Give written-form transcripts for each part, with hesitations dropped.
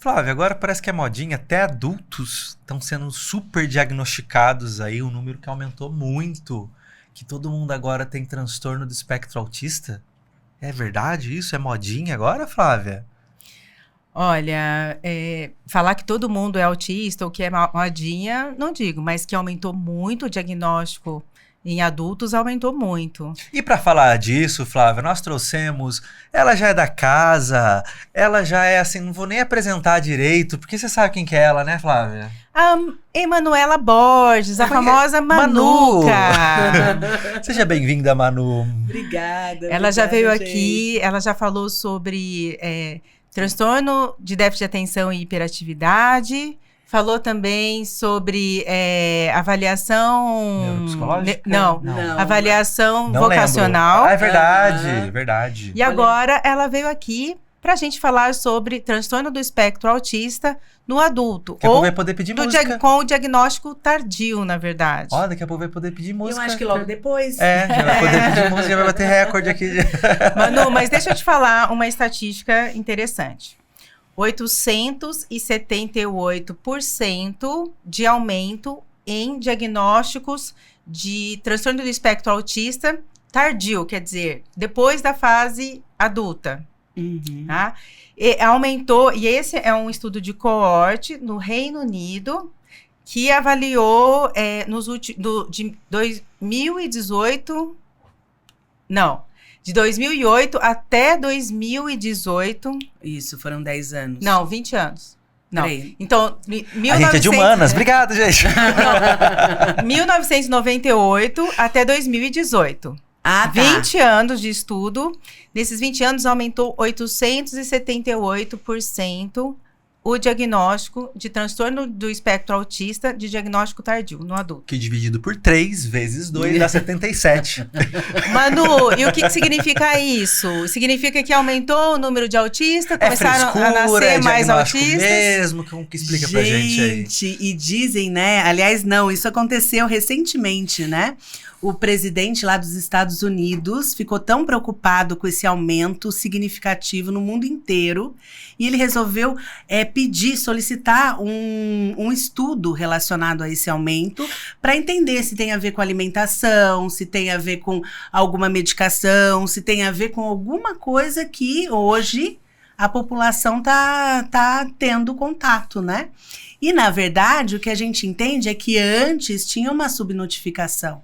Flávia, agora parece que é modinha, até adultos estão sendo super diagnosticados aí, um número que aumentou muito, que todo mundo agora tem transtorno do espectro autista. É verdade isso? É modinha agora, Flávia? Olha, falar que todo mundo é autista ou que é modinha, não digo, mas que aumentou muito o diagnóstico em adultos, aumentou muito. E para falar disso, Flávia, nós trouxemos, ela já é da casa, ela já é assim, não vou nem apresentar direito, porque você sabe quem que é ela, né, Flávia? A Emanuela Borges, a famosa Manu! Manuca. Seja bem-vinda, Manu. Obrigada. Ela já veio gente. aqui, ela já falou sobre transtorno de déficit de atenção e hiperatividade. Falou também sobre avaliação... Neuropsicológica? Não, Não. avaliação Não vocacional. lembro. Ah, é verdade, Aham. verdade. E agora ela veio aqui para a gente falar sobre transtorno do espectro autista no adulto. Daqui a pouco vai poder pedir música. Com o diagnóstico tardio, na verdade. Ó, daqui a pouco vai poder pedir música. Eu acho que logo depois. É, já vai poder pedir música, já vai bater recorde aqui. Manu, mas deixa eu te falar uma estatística interessante. 878% de aumento em diagnósticos de transtorno do espectro autista tardio, quer dizer, depois da fase adulta. Uhum. Tá? E aumentou, e esse é um estudo de coorte no Reino Unido, que avaliou de 2018, de 2008 até 2018. Isso, foram 10 anos. Não, 20 anos. Não. Peraí. Então, A gente é de humanas. Obrigado, gente. 1998 até 2018. Ah, tá. 20 anos de estudo. Nesses 20 anos, aumentou 878% o diagnóstico de transtorno do espectro autista de diagnóstico tardio no adulto. Que dividido por 3 vezes 2 dá 77. Manu, e o que significa isso? Significa que aumentou o número de autistas? Começaram a nascer mais autistas? Mesmo, como que explica pra gente aí? Gente, e dizem, né? Aliás, não, isso aconteceu recentemente, né? O presidente lá dos Estados Unidos ficou tão preocupado com esse aumento significativo no mundo inteiro e ele resolveu solicitar um estudo relacionado a esse aumento para entender se tem a ver com alimentação, se tem a ver com alguma medicação, se tem a ver com alguma coisa que hoje a população tá tendo contato, né? E, na verdade, o que a gente entende é que antes tinha uma subnotificação.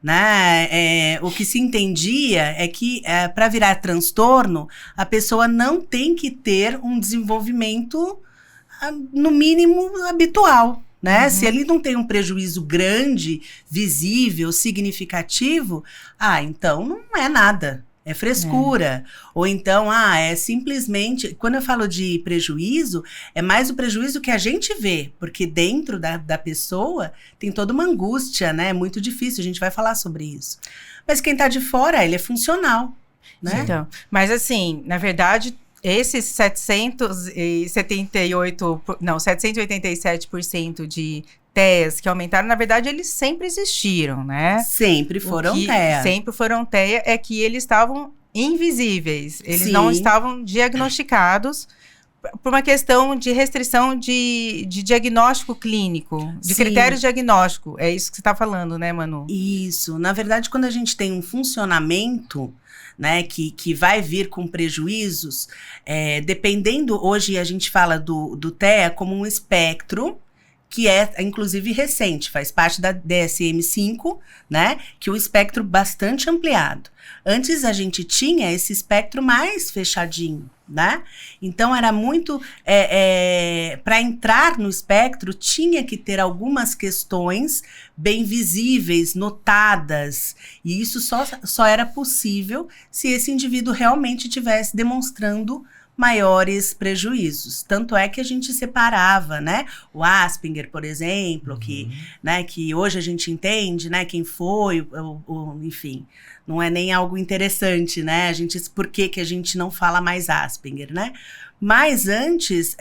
Né? O que se entendia é que para virar transtorno, a pessoa não tem que ter um desenvolvimento no mínimo habitual. Né? Uhum. Se ele não tem um prejuízo grande, visível, significativo, então não é nada. É frescura. Ou então, é simplesmente... Quando eu falo de prejuízo, é mais o prejuízo que a gente vê. Porque dentro da pessoa tem toda uma angústia, né? É muito difícil, a gente vai falar sobre isso. Mas quem tá de fora, ele é funcional, né? Então, mas assim, na verdade, esses 787% de TEAs que aumentaram, na verdade, eles sempre existiram, né? Sempre foram TEA. Sempre foram TEA, é que eles estavam invisíveis. Eles Sim. não estavam diagnosticados por uma questão de restrição de diagnóstico clínico, de Sim. critério diagnóstico. É isso que você está falando, né, Manu? Isso. Na verdade, quando a gente tem um funcionamento, né, que vai vir com prejuízos, dependendo, hoje a gente fala do TEA como um espectro, que é, inclusive, recente, faz parte da DSM-5, né, que é um espectro bastante ampliado. Antes a gente tinha esse espectro mais fechadinho, né? Então era muito, para entrar no espectro tinha que ter algumas questões bem visíveis, notadas, e isso só era possível se esse indivíduo realmente estivesse demonstrando maiores prejuízos. Tanto é que a gente separava, né? O Asperger, por exemplo, que hoje a gente entende, né? Quem foi, enfim, não é nem algo interessante, né? Por que a gente não fala mais Asperger, né? Mas antes,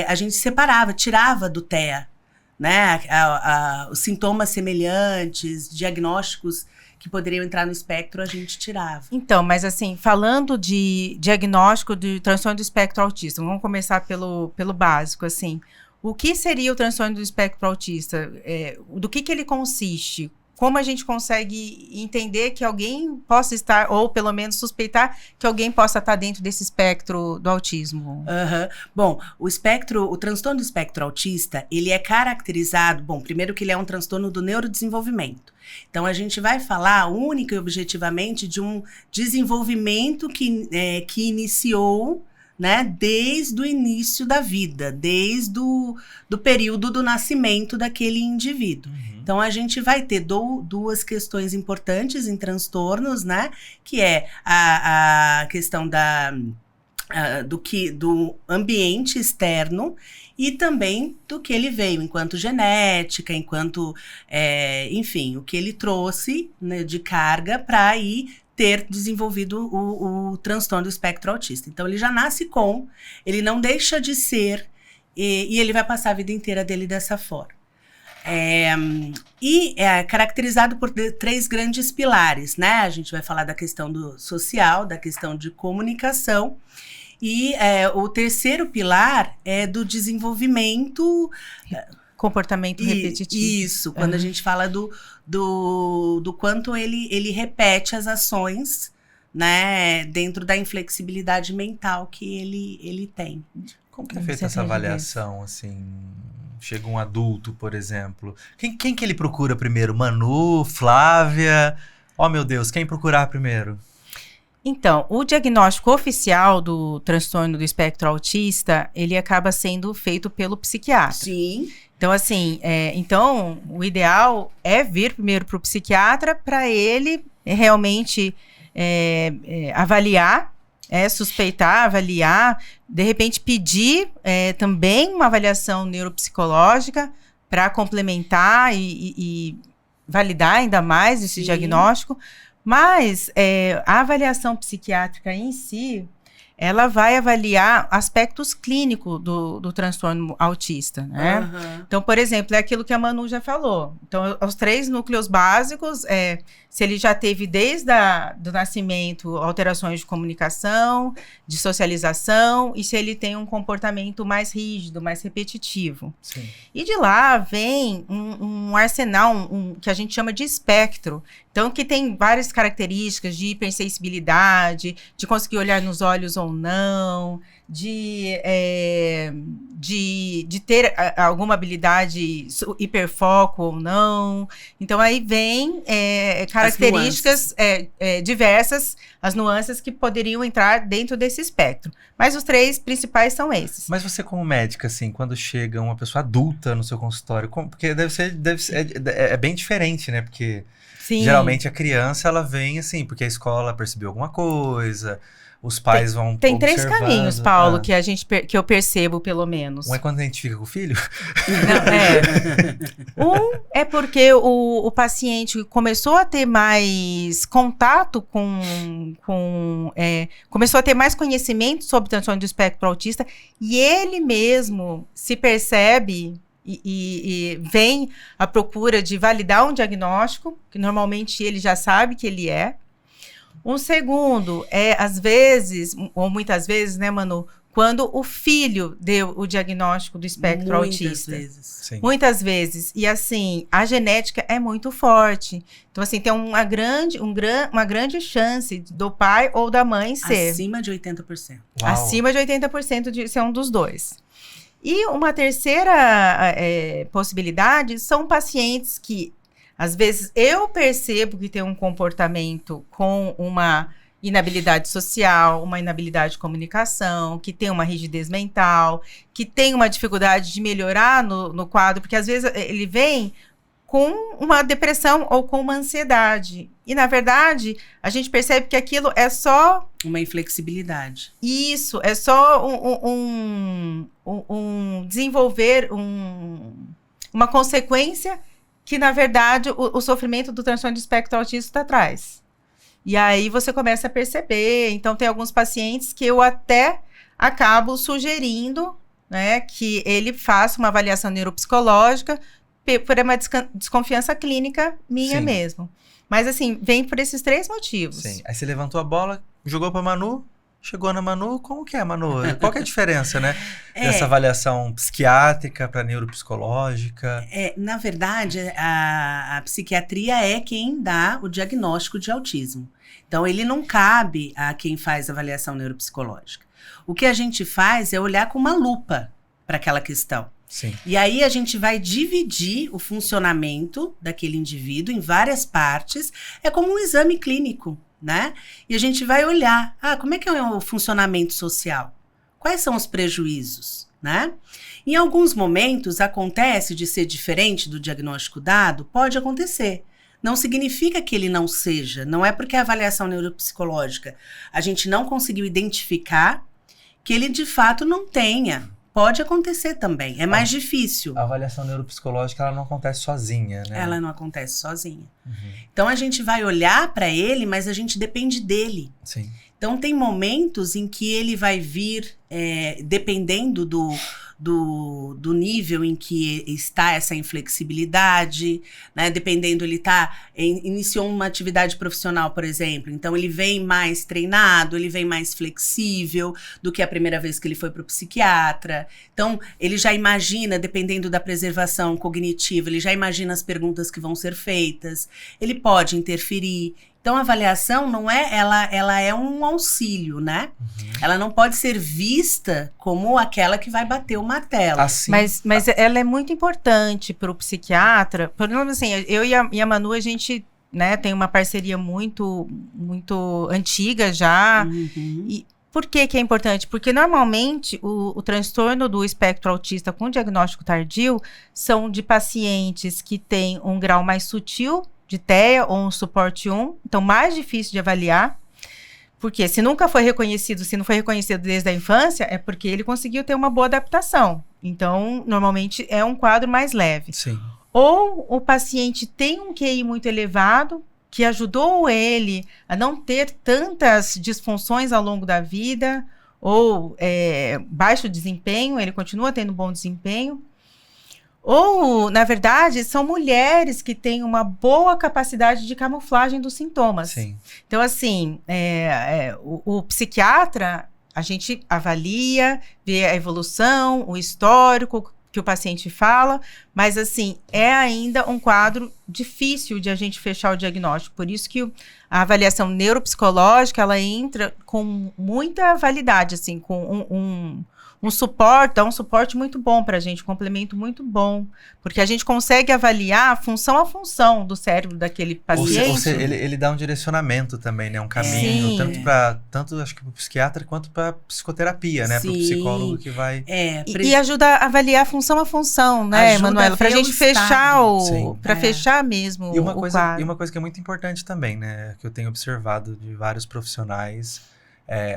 a gente separava, tirava do TEA, né? Os sintomas semelhantes, diagnósticos que poderiam entrar no espectro, a gente tirava. Então, mas assim, falando de diagnóstico de transtorno do espectro autista, vamos começar pelo básico, assim. O que seria o transtorno do espectro autista? Do que ele consiste? Como a gente consegue entender que alguém possa estar, ou pelo menos suspeitar que alguém possa estar dentro desse espectro do autismo? Bom, o transtorno do espectro autista, ele é caracterizado, primeiro que ele é um transtorno do neurodesenvolvimento. Então, a gente vai falar única e objetivamente de um desenvolvimento que iniciou, né, desde o início da vida, desde do período do nascimento daquele indivíduo. Então, a gente vai ter duas questões importantes em transtornos, né, que é a questão do ambiente externo e também do que ele veio, enquanto genética, enquanto, enfim, o que ele trouxe, né, de carga para aí ter desenvolvido o transtorno do espectro autista. Então, ele já nasce ele não deixa de ser, e ele vai passar a vida inteira dele dessa forma. E é caracterizado por 3 grandes pilares, né? A gente vai falar da questão do social, da questão de comunicação, e o terceiro pilar é do desenvolvimento... Comportamento repetitivo. Isso, quando a gente fala do quanto ele repete as ações, né, dentro da inflexibilidade mental que ele tem. Como que é feita essa avaliação, assim? Chega um adulto, por exemplo. Quem que ele procura primeiro? Manu, Flávia? Oh, meu Deus, quem procurar primeiro? Então, o diagnóstico oficial do transtorno do espectro autista, ele acaba sendo feito pelo psiquiatra. Sim. Então, assim, o ideal é vir primeiro para o psiquiatra para ele realmente avaliar, suspeitar, avaliar, de repente pedir também uma avaliação neuropsicológica para complementar e validar ainda mais esse diagnóstico. Mas a avaliação psiquiátrica em si, ela vai avaliar aspectos clínicos do transtorno autista, né? Uhum. Então, por exemplo, é aquilo que a Manu já falou. Então, os 3 núcleos básicos, se ele já teve desde do nascimento alterações de comunicação, de socialização, e se ele tem um comportamento mais rígido, mais repetitivo. Sim. E de lá vem um arsenal que a gente chama de espectro. Então, que tem várias características de hipersensibilidade, de conseguir olhar nos olhos ou não, de ter alguma habilidade hiperfoco ou não. Então, aí vem características diversas, as nuances que poderiam entrar dentro desse espectro. Mas os 3 principais são esses. Mas você, como médica, assim, quando chega uma pessoa adulta no seu consultório, porque deve ser bem diferente, né? Porque... Sim. Geralmente a criança, ela vem assim, porque a escola percebeu alguma coisa, os pais vão Tem 3 observando. caminhos, Paulo, que eu percebo, pelo menos. Um é quando a gente fica com o filho? Não, Um é porque o paciente começou a ter mais contato começou a ter mais conhecimento sobre transtorno do espectro autista e ele mesmo se percebe... E vem à procura de validar um diagnóstico, que normalmente ele já sabe que ele é. Um segundo às vezes, ou muitas vezes, né, Manu, quando o filho deu o diagnóstico do espectro autista. Sim. Muitas vezes. E assim, a genética é muito forte. Então, assim, tem uma grande chance do pai ou da mãe ser. Acima de 80%. Uau. Acima de 80% de ser um dos 2. E uma terceira possibilidade são pacientes que, às vezes, eu percebo que tem um comportamento com uma inabilidade social, uma inabilidade de comunicação, que tem uma rigidez mental, que tem uma dificuldade de melhorar no quadro, porque, às vezes, ele vem com uma depressão ou com uma ansiedade. E, na verdade, a gente percebe que aquilo é só... Uma inflexibilidade. Isso, é só desenvolver uma consequência que, na verdade, o sofrimento do transtorno de espectro autista traz. E aí você começa a perceber. Então, tem alguns pacientes que eu até acabo sugerindo, né, que ele faça uma avaliação neuropsicológica por uma desconfiança clínica minha mesmo. Mas assim, vem por esses 3 motivos. Sim. Aí você levantou a bola, jogou pra Manu, chegou na Manu. Como que é, Manu? Qual que é a diferença, né? Dessa avaliação psiquiátrica pra neuropsicológica? Na verdade, a psiquiatria é quem dá o diagnóstico de autismo. Então, ele não cabe a quem faz avaliação neuropsicológica. O que a gente faz é olhar com uma lupa para aquela questão. Sim. E aí a gente vai dividir o funcionamento daquele indivíduo em várias partes. É como um exame clínico, né? E a gente vai olhar, como é que é o funcionamento social? Quais são os prejuízos, né? Em alguns momentos acontece de ser diferente do diagnóstico dado, pode acontecer. Não significa que ele não seja, não é porque a avaliação neuropsicológica a gente não conseguiu identificar que ele de fato não tenha. Pode acontecer também, é mais difícil. A avaliação neuropsicológica, ela não acontece sozinha, né? Ela não acontece sozinha. Uhum. Então, a gente vai olhar para ele, mas a gente depende dele. Sim. Então, tem momentos em que ele vai vir, dependendo do nível em que está essa inflexibilidade, né? Dependendo, ele iniciou uma atividade profissional, por exemplo, então ele vem mais treinado, ele vem mais flexível do que a primeira vez que ele foi para o psiquiatra. Então, ele já imagina, dependendo da preservação cognitiva, ele já imagina as perguntas que vão ser feitas, ele pode interferir. Então, a avaliação não é, ela é um auxílio, né? Uhum. Ela não pode ser vista como aquela que vai bater o martelo. Assim, mas ela é muito importante para o psiquiatra. Por exemplo, assim, eu e a Manu, a gente, né, tem uma parceria muito, muito antiga já. Uhum. E por que é importante? Porque normalmente o transtorno do espectro autista com diagnóstico tardio são de pacientes que têm um grau mais sutil de TEA ou um suporte 1, então mais difícil de avaliar, porque se nunca foi reconhecido, se não foi reconhecido desde a infância, é porque ele conseguiu ter uma boa adaptação. Então, normalmente é um quadro mais leve. Sim. Ou o paciente tem um QI muito elevado, que ajudou ele a não ter tantas disfunções ao longo da vida, ou baixo desempenho, ele continua tendo bom desempenho. Ou, na verdade, são mulheres que têm uma boa capacidade de camuflagem dos sintomas. Sim. Então, assim, o psiquiatra, a gente avalia, vê a evolução, o histórico que o paciente fala, mas, assim, é ainda um quadro difícil de a gente fechar o diagnóstico. Por isso que a avaliação neuropsicológica, ela entra com muita validade, assim, com um suporte muito bom para a gente, um complemento muito bom, porque a gente consegue avaliar função a função do cérebro daquele paciente. Ou seja, ele dá um direcionamento também, né? Um caminho, tanto acho que para o psiquiatra quanto para psicoterapia, né? Para o psicólogo que vai... E ajuda a avaliar função a função, né, Manuela? Para a gente fechar fechar mesmo o quadro. E uma coisa que é muito importante também, né? Que eu tenho observado de vários profissionais...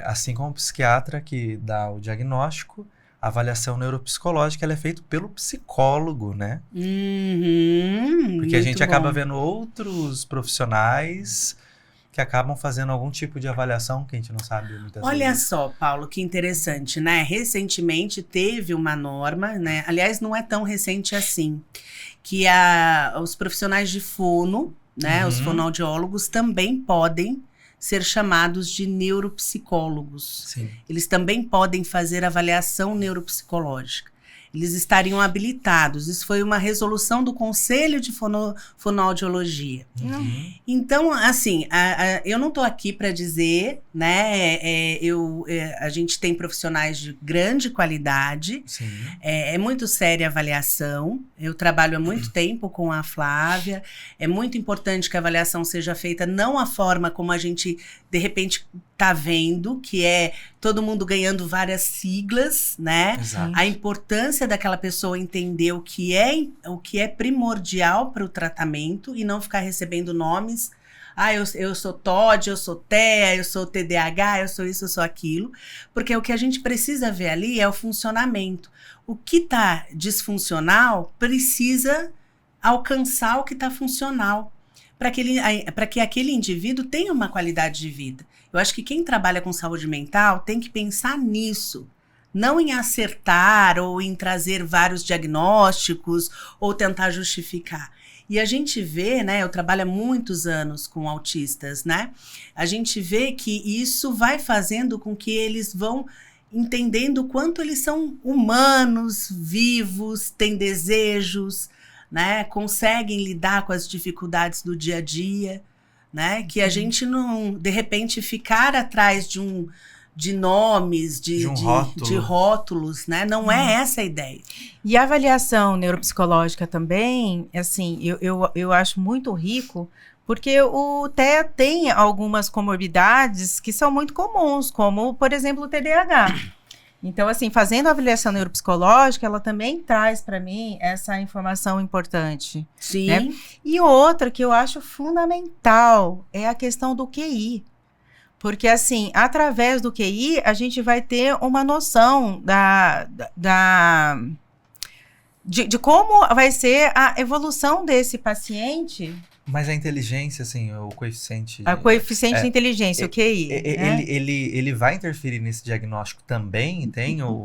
assim como o psiquiatra que dá o diagnóstico, a avaliação neuropsicológica ela é feita pelo psicólogo, né? Porque a gente acaba vendo outros profissionais que acabam fazendo algum tipo de avaliação que a gente não sabe muitas vezes. Olha só, Paulo, que interessante, né? Recentemente teve uma norma, né? Aliás, não é tão recente assim, que os profissionais de fono, né? Os fonoaudiólogos também podem ser chamados de neuropsicólogos. Sim. Eles também podem fazer avaliação neuropsicológica. Eles estariam habilitados. Isso foi uma resolução do Conselho de Fonoaudiologia. Então, assim, eu não estou aqui para dizer, né? A gente tem profissionais de grande qualidade. Sim. É muito séria a avaliação. Eu trabalho há muito tempo com a Flávia. É muito importante que a avaliação seja feita não a forma como a gente, de repente, está vendo, que é todo mundo ganhando várias siglas, né? Exato. A importância daquela pessoa entender o que é primordial para o tratamento e não ficar recebendo nomes. Eu sou TOD, eu sou TEA, eu sou TDAH, eu sou isso, eu sou aquilo. Porque o que a gente precisa ver ali é o funcionamento. O que está disfuncional precisa alcançar o que está funcional, para que aquele indivíduo tenha uma qualidade de vida. Eu acho que quem trabalha com saúde mental tem que pensar nisso. Não em acertar ou em trazer vários diagnósticos ou tentar justificar. E a gente vê, né, eu trabalho há muitos anos com autistas, né? A gente vê que isso vai fazendo com que eles vão entendendo o quanto eles são humanos, vivos, têm desejos, né? Conseguem lidar com as dificuldades do dia a dia, né? Que a gente não, de repente, ficar atrás de nomes, de rótulos, né? Não é essa a ideia. E a avaliação neuropsicológica também, assim, eu acho muito rico, porque o TEA tem algumas comorbidades que são muito comuns, como, por exemplo, o TDAH. Então, assim, fazendo a avaliação neuropsicológica, ela também traz para mim essa informação importante. Sim. Né? E outra que eu acho fundamental é a questão do QI. Porque, assim, através do QI, a gente vai ter uma noção de como vai ser a evolução desse paciente. Mas a inteligência, assim, o coeficiente... A coeficiente de inteligência, o QI. Né? Ele vai interferir nesse diagnóstico também?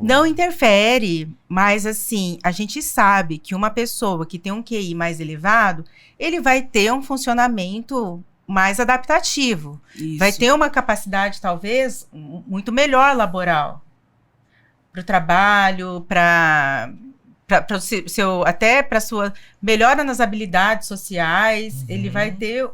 Não interfere, mas, assim, a gente sabe que uma pessoa que tem um QI mais elevado, ele vai ter um funcionamento mais adaptativo. Isso. Vai ter uma capacidade, talvez, muito melhor laboral. Para o trabalho, até para sua melhora nas habilidades sociais, ele vai ter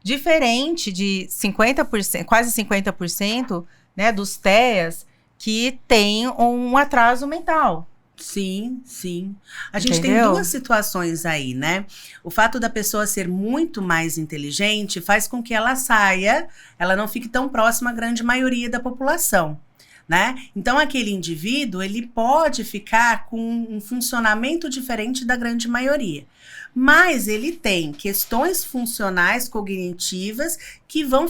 diferente de 50%, quase 50%, né, dos TEAs que tem um atraso mental. Sim, sim. A gente tem duas situações aí, né? O fato da pessoa ser muito mais inteligente faz com que ela saia, ela não fique tão próxima à grande maioria da população. Né? Então, aquele indivíduo, ele pode ficar com um funcionamento diferente da grande maioria. Mas ele tem questões funcionais, cognitivas, que vão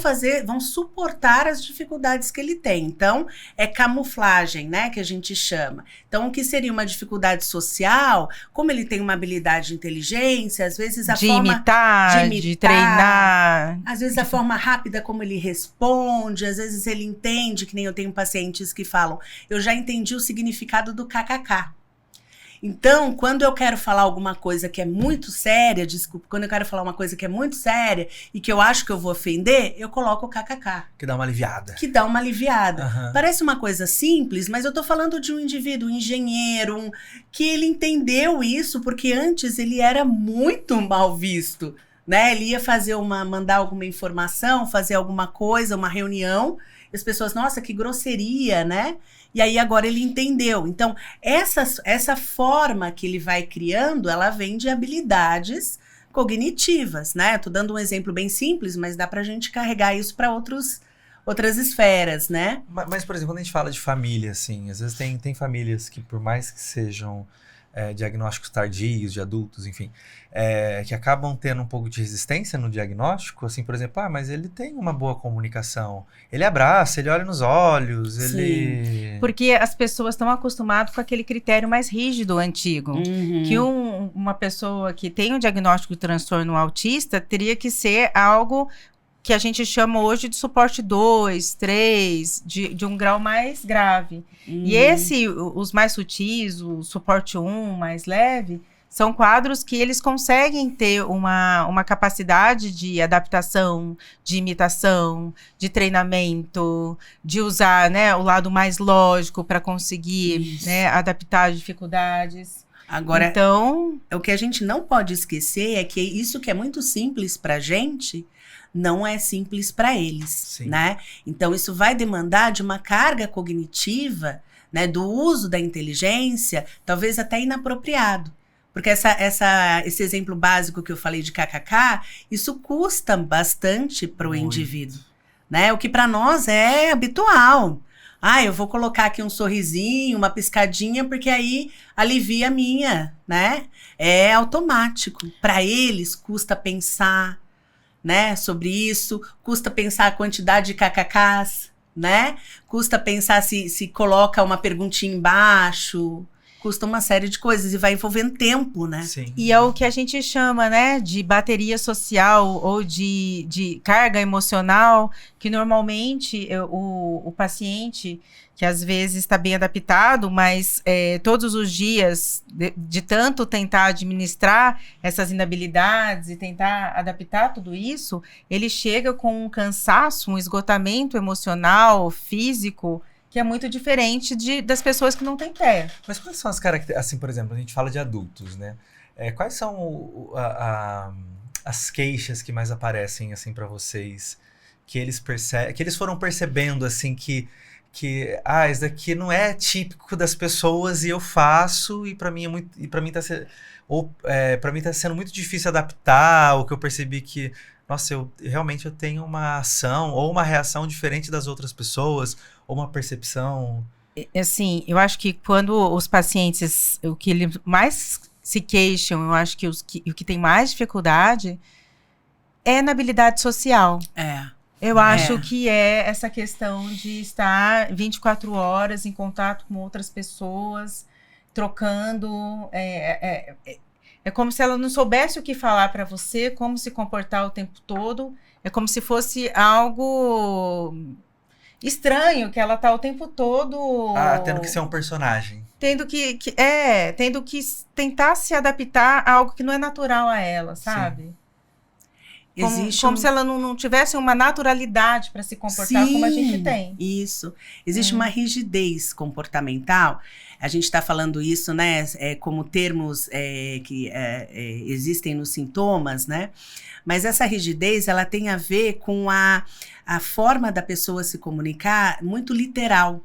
suportar as dificuldades que ele tem. Então, é camuflagem, né, que a gente chama. Então, o que seria uma dificuldade social, como ele tem uma habilidade de inteligência, às vezes a forma de treinar. Às vezes a forma rápida como ele responde, às vezes ele entende, que nem eu tenho pacientes que falam, eu já entendi o significado do kkk. Então, quando eu quero falar alguma coisa que é muito séria, quando eu quero falar uma coisa que é muito séria e que eu acho que eu vou ofender, eu coloco o kkk. Que dá uma aliviada. Uhum. Parece uma coisa simples, mas eu tô falando de um indivíduo, um engenheiro, que ele entendeu isso porque antes ele era muito mal visto, né? Ele ia mandar alguma informação, fazer alguma coisa, uma reunião, e as pessoas, nossa, que grosseria, né? E aí agora ele entendeu. Então, essa forma que ele vai criando, ela vem de habilidades cognitivas, né? Tô dando um exemplo bem simples, mas dá pra gente carregar isso para outras esferas, né? Mas, por exemplo, quando a gente fala de família, assim, às vezes tem famílias que, por mais que sejam diagnósticos tardios, de adultos, enfim, que acabam tendo um pouco de resistência no diagnóstico, assim, por exemplo, mas ele tem uma boa comunicação, ele abraça, ele olha nos olhos, Sim. ele... Porque as pessoas estão acostumadas com aquele critério mais rígido, antigo, que uma pessoa que tem um diagnóstico de transtorno autista teria que ser algo que a gente chama hoje de suporte 2, 3, de um grau mais grave. E os mais sutis, o suporte 1, mais leve, são quadros que eles conseguem ter uma capacidade de adaptação, de imitação, de treinamento, de usar, né, o lado mais lógico para conseguir, né, adaptar as dificuldades. Agora, então, o que a gente não pode esquecer é que isso que é muito simples para a gente não é simples para eles, Sim. né? Então, isso vai demandar de uma carga cognitiva, né, do uso da inteligência, talvez até inapropriado. Porque esse exemplo básico que eu falei de kkk, isso custa bastante para o indivíduo, né? O que para nós é habitual. Eu vou colocar aqui um sorrisinho, uma piscadinha, porque aí alivia a minha, né? É automático. Para eles, custa pensar, né, sobre isso, custa pensar a quantidade de kkks, né? Custa pensar se coloca uma perguntinha embaixo. custa uma série de coisas e vai envolvendo tempo, né? Sim. E é o que a gente chama, né, de bateria social ou de carga emocional, que normalmente o paciente, que às vezes está bem adaptado, mas todos os dias, de tanto tentar administrar essas inabilidades e tentar adaptar tudo isso, ele chega com um cansaço, um esgotamento emocional, físico, que é muito diferente das pessoas que não têm TEA. Mas quais são as características, assim, por exemplo, a gente fala de adultos, né? Quais são as queixas que mais aparecem, assim, para vocês, que eles foram percebendo, assim, que isso daqui não é típico das pessoas e eu faço e para mim tá sendo muito difícil adaptar, ou que eu percebi que, nossa, eu realmente tenho uma ação ou uma reação diferente das outras pessoas, ou uma percepção. Assim, eu acho que quando os pacientes, o que eles mais se queixam, eu acho que o que tem mais dificuldade é na habilidade social. Eu acho que é essa questão de estar 24 horas em contato com outras pessoas, trocando. É como se ela não soubesse o que falar para você, como se comportar o tempo todo. É como se fosse algo estranho, que ela tá o tempo todo... Tendo que ser um personagem. Tendo que tentar se adaptar a algo que não é natural a ela, sabe? Como se ela não tivesse uma naturalidade para se comportar como a gente tem. Isso. Existe uma rigidez comportamental. A gente está falando isso, né, como termos que existem nos sintomas, né? Mas essa rigidez, ela tem a ver com a forma da pessoa se comunicar muito literal,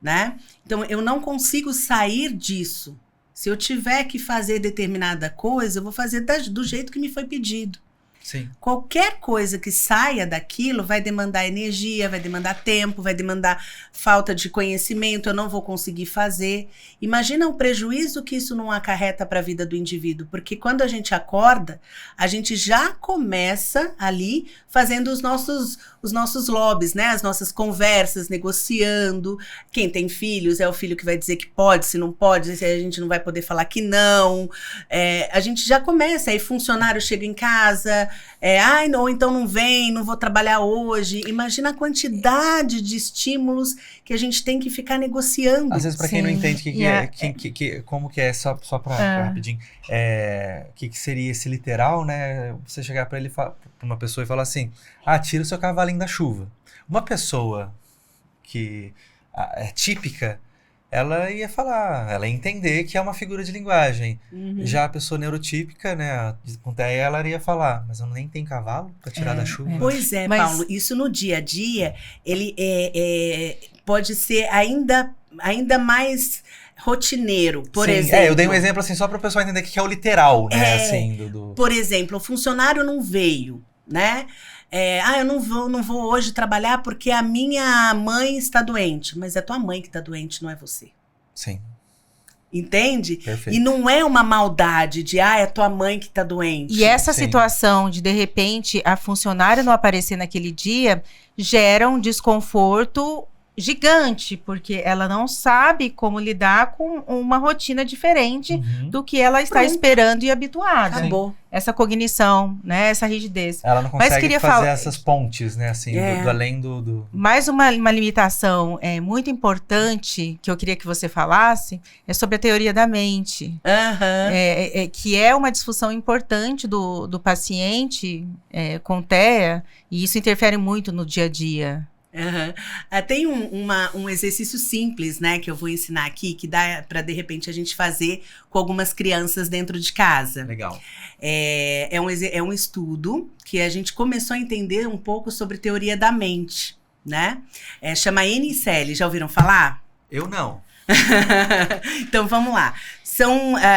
né? Então, eu não consigo sair disso. Se eu tiver que fazer determinada coisa, eu vou fazer do jeito que me foi pedido. Sim. Qualquer coisa que saia daquilo vai demandar energia, vai demandar tempo, vai demandar falta de conhecimento, eu não vou conseguir fazer. Imagina o prejuízo que isso não acarreta para a vida do indivíduo, porque quando a gente acorda, a gente já começa ali fazendo os nossos lobbies, né? As nossas conversas, negociando. Quem tem filhos é o filho que vai dizer que pode, se não pode, se a gente não vai poder falar que não. A gente já começa, aí funcionário chega em casa... ou então não vem, não vou trabalhar hoje. Imagina a quantidade de estímulos que a gente tem que ficar negociando. Às vezes, para quem não entende como que é, só para rapidinho, o que seria esse literal, né? Você chegar para uma pessoa e falar assim, tira o seu cavalinho da chuva. Uma pessoa que é típica, ela ia entender que é uma figura de linguagem. Uhum. Já a pessoa neurotípica, né, com TEA, ela iria falar, mas eu nem tenho cavalo para tirar da chuva. Pois é, mas... Paulo, isso no dia a dia, ele pode ser ainda rotineiro, por exemplo. Eu dei um exemplo assim, só para o pessoal entender o que é o literal, né, assim, Por exemplo, o funcionário não veio, né? Eu não vou hoje trabalhar porque a minha mãe está doente. Mas é tua mãe que está doente, não é você. Sim. Entende? Perfeito. E não é uma maldade de, é tua mãe que está doente. E essa situação de repente, a funcionária não aparecer naquele dia, gera um desconforto gigante, porque ela não sabe como lidar com uma rotina diferente do que ela está esperando e habituada. Acabou. Essa cognição, né? Essa rigidez. Ela não consegue fazer essas pontes, né? Assim, do além do... Mais uma limitação muito importante que eu queria que você falasse é sobre a teoria da mente. Que é uma disfunção importante do paciente com TEA, e isso interfere muito no dia a dia. Tem um exercício simples, né, que eu vou ensinar aqui, que dá para de repente a gente fazer com algumas crianças dentro de casa. Legal. É um estudo que a gente começou a entender um pouco sobre teoria da mente, né? Chama NCL, já ouviram falar? Eu não. Então vamos lá.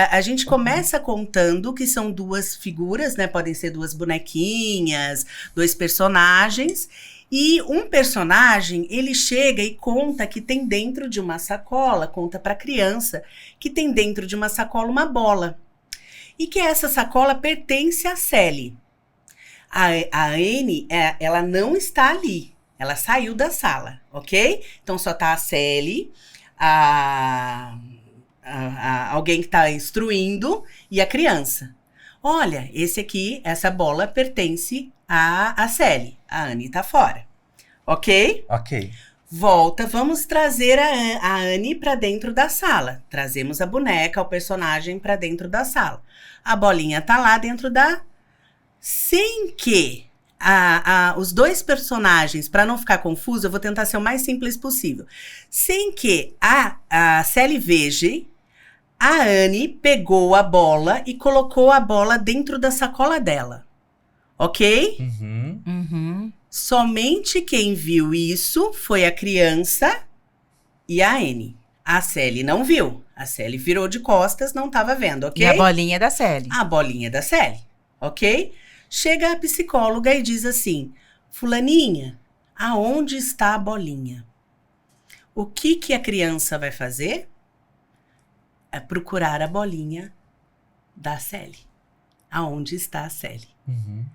A gente começa contando que são duas figuras, né? Podem ser duas bonequinhas, dois personagens. E um personagem, ele chega e conta que tem dentro de uma sacola, conta para a criança, que tem dentro de uma sacola uma bola. E que essa sacola pertence a Sally. A Anne, ela não está ali. Ela saiu da sala, ok? Então só tá a Sally, a alguém que está instruindo e a criança. Olha, essa bola pertence a Sally. A Anne tá fora. Ok? Ok. Volta, vamos trazer a Anne para dentro da sala. Trazemos a boneca, o personagem para dentro da sala. A bolinha tá lá dentro sem que os dois personagens, para não ficar confuso, eu vou tentar ser o mais simples possível. Sem que a Sally veja, a Anne pegou a bola e colocou a bola dentro da sacola dela. Ok? Uhum. Somente quem viu isso foi a criança e a Anne. A Sally não viu. A Sally virou de costas, não estava vendo, ok? E a bolinha é da Sally. A bolinha é da Sally, ok? Chega a psicóloga e diz assim: fulaninha, aonde está a bolinha? O que a criança vai fazer? É procurar a bolinha da Sally. Aonde está a Sally? Uhum.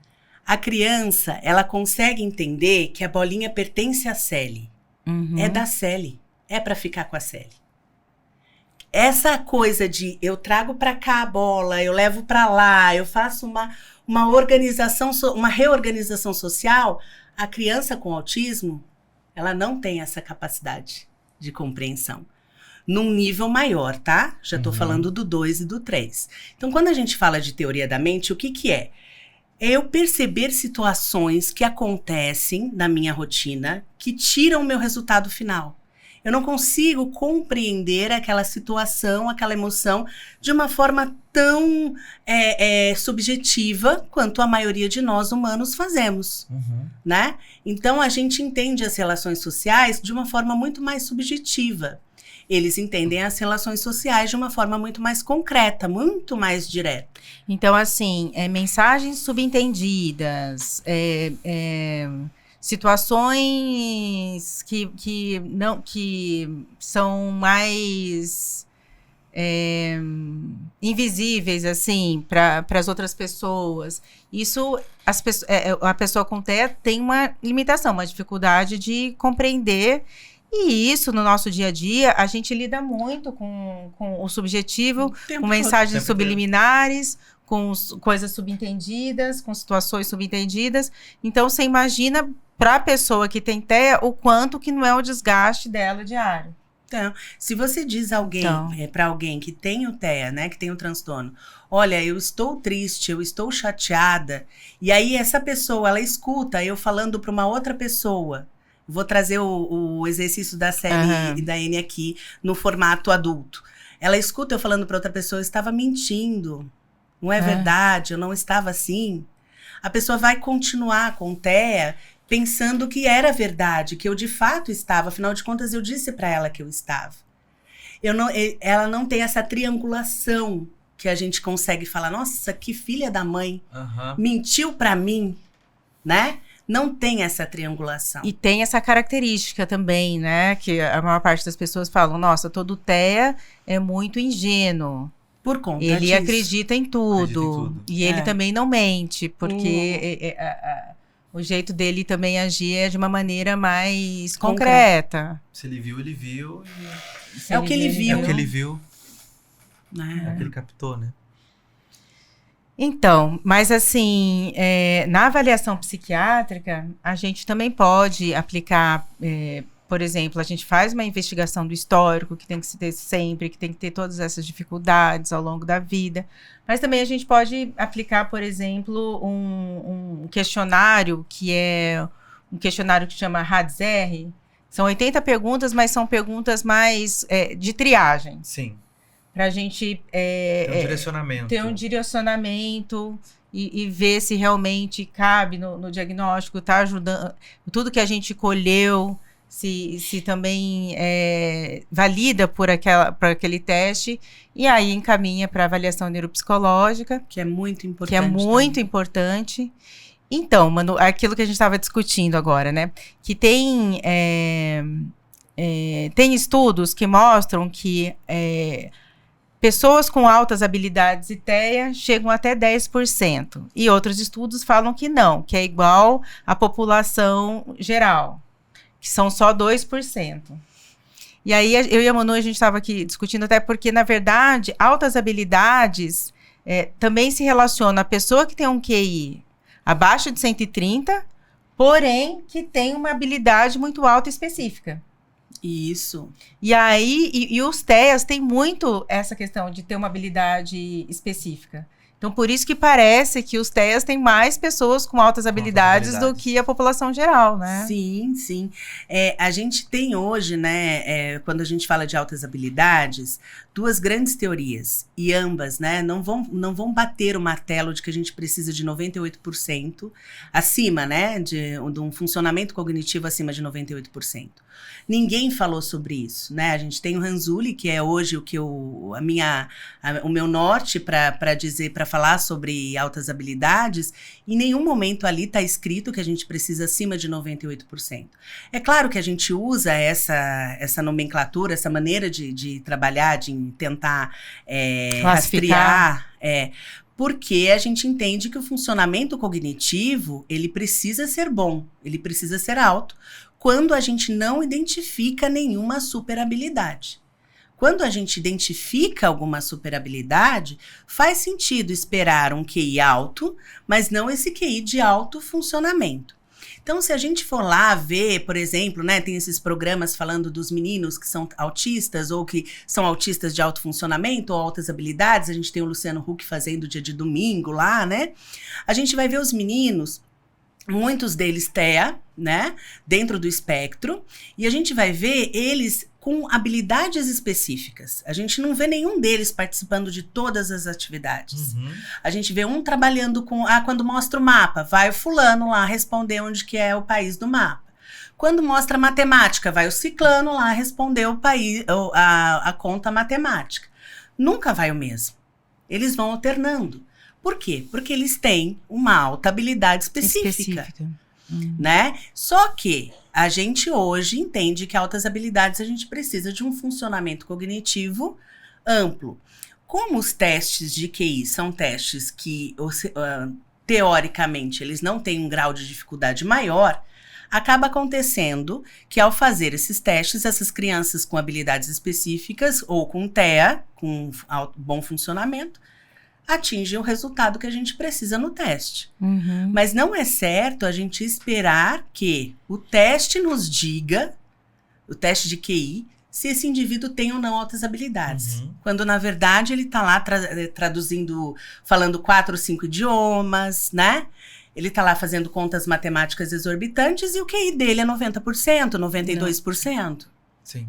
A criança, ela consegue entender que a bolinha pertence a Sally. Uhum. É da Sally. É para ficar com a Sally. Essa coisa de eu trago para cá a bola, eu levo para lá, eu faço uma organização, uma reorganização social, a criança com autismo, ela não tem essa capacidade de compreensão. Num nível maior, tá? Já tô falando do 2 e do 3. Então, quando a gente fala de teoria da mente, o que é? É eu perceber situações que acontecem na minha rotina que tiram o meu resultado final. Eu não consigo compreender aquela situação, aquela emoção, de uma forma tão subjetiva quanto a maioria de nós humanos fazemos, né? Então, a gente entende as relações sociais de uma forma muito mais subjetiva. Eles entendem as relações sociais de uma forma muito mais concreta, muito mais direta. Então, assim, mensagens subentendidas, situações que são mais invisíveis, assim, para as outras pessoas. Isso, a pessoa com TEA tem uma limitação, uma dificuldade de compreender. E isso, no nosso dia a dia, a gente lida muito com o subjetivo, com mensagens subliminares, com coisas subentendidas, com situações subentendidas. Então, você imagina, para a pessoa que tem TEA, o quanto que não é o desgaste dela diário. Então, se você diz para alguém que tem o TEA, né, que tem o transtorno, olha, eu estou triste, eu estou chateada, e aí essa pessoa, ela escuta eu falando para uma outra pessoa. Vou trazer o exercício da Sally e da Anne aqui no formato adulto. Ela escuta eu falando para outra pessoa, eu estava mentindo. Não é verdade, eu não estava assim. A pessoa vai continuar com TEA pensando que era verdade, que eu de fato estava. Afinal de contas, eu disse para ela que eu estava. Ela não tem essa triangulação que a gente consegue falar, nossa, que filha da mãe, mentiu para mim, né? Não tem essa triangulação. E tem essa característica também, né? Que a maior parte das pessoas falam, nossa, todo TEA é muito ingênuo. Por conta ele disso. Acredita em tudo. E ele também não mente, porque o jeito dele também agir é de uma maneira mais concreta. Se ele viu, ele viu. É o que ele viu. É o que ele viu. É o que ele captou, né? Então, mas assim, na avaliação psiquiátrica, a gente também pode aplicar, por exemplo, a gente faz uma investigação do histórico, que tem que se ter sempre, que tem que ter todas essas dificuldades ao longo da vida, mas também a gente pode aplicar, por exemplo, um questionário, que é um questionário que chama RADS-R. São 80 perguntas, mas são perguntas mais de triagem. Sim. Para a gente ter um direcionamento e ver se realmente cabe no diagnóstico, está ajudando, tudo que a gente colheu, se também valida por aquele teste, e aí encaminha para avaliação neuropsicológica. Que é muito importante. Que é muito importante. Então, Manu, aquilo que a gente estava discutindo agora, né? Que tem estudos que mostram que pessoas com altas habilidades e TEA chegam até 10%. E outros estudos falam que não, que é igual à população geral, que são só 2%. E aí, eu e a Manu, a gente estava aqui discutindo até porque, na verdade, altas habilidades também se relaciona a pessoa que tem um QI abaixo de 130, porém, que tem uma habilidade muito alta e específica. Isso. E aí, e os TEAs têm muito essa questão de ter uma habilidade específica. Então, por isso que parece que os TEAs têm mais pessoas com altas habilidades do que a população geral, né? Sim, sim. A gente tem hoje, né, quando a gente fala de altas habilidades, duas grandes teorias. E ambas, né, não vão bater o martelo de que a gente precisa de 98% acima, né, de um funcionamento cognitivo acima de 98%. Ninguém falou sobre isso, né? A gente tem o Ranzulli, que é hoje o meu norte para falar sobre altas habilidades. Em nenhum momento ali está escrito que a gente precisa acima de 98%. É claro que a gente usa essa nomenclatura, essa maneira de trabalhar, de tentar rastrear, porque a gente entende que o funcionamento cognitivo, ele precisa ser bom, ele precisa ser alto, quando a gente não identifica nenhuma superabilidade. Quando a gente identifica alguma superabilidade, faz sentido esperar um QI alto, mas não esse QI de alto funcionamento. Então, se a gente for lá ver, por exemplo, né, tem esses programas falando dos meninos que são autistas ou que são autistas de alto funcionamento ou altas habilidades, a gente tem o Luciano Huck fazendo dia de domingo lá, né? A gente vai ver os meninos, muitos deles TEA, né, dentro do espectro, e a gente vai ver eles com habilidades específicas. A gente não vê nenhum deles participando de todas as atividades. Uhum. A gente vê um trabalhando com, quando mostra o mapa, vai o fulano lá responder onde que é o país do mapa. Quando mostra matemática, vai o ciclano lá responder a conta matemática. Nunca vai o mesmo. Eles vão alternando. Por quê? Porque eles têm uma alta habilidade específica. Né? Só que a gente hoje entende que altas habilidades a gente precisa de um funcionamento cognitivo amplo. Como os testes de QI são testes que, teoricamente, eles não têm um grau de dificuldade maior, acaba acontecendo que ao fazer esses testes, essas crianças com habilidades específicas ou com TEA, com bom funcionamento, atingem o resultado que a gente precisa no teste. Uhum. Mas não é certo a gente esperar que o teste nos diga, o teste de QI, se esse indivíduo tem ou não altas habilidades. Uhum. Quando, na verdade, ele está lá traduzindo, falando 4 ou 5 idiomas, né? Ele está lá fazendo contas matemáticas exorbitantes e o QI dele é 90%, 92%. Sim.